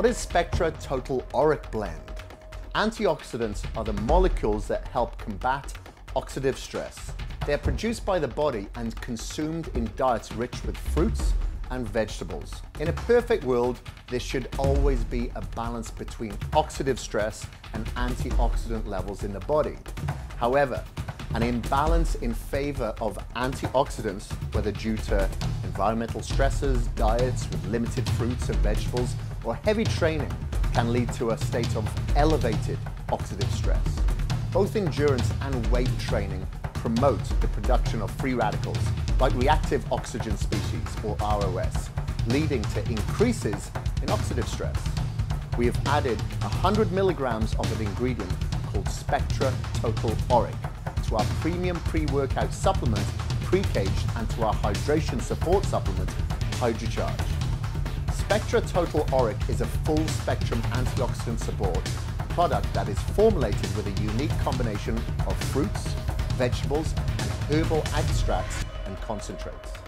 What is SPECTRA Total Auric Blend? Antioxidants are the molecules that help combat oxidative stress. They are produced by the body and consumed in diets rich with fruits and vegetables. In a perfect world, there should always be a balance between oxidative stress and antioxidant levels in the body. However, an imbalance in favor of antioxidants, whether due to environmental stresses, diets with limited fruits and vegetables, or heavy training, can lead to a state of elevated oxidative stress. Both endurance and weight training promote the production of free radicals, like reactive oxygen species, or ROS, leading to increases in oxidative stress. We have added 100 milligrams of an ingredient called SPECTRA Total Auric to our premium pre-workout supplement, KAGED, and to our hydration support supplement, HydroCharge. SPECTRA Total Auric is a full-spectrum antioxidant support product that is formulated with a unique combination of fruits, vegetables, and herbal extracts and concentrates.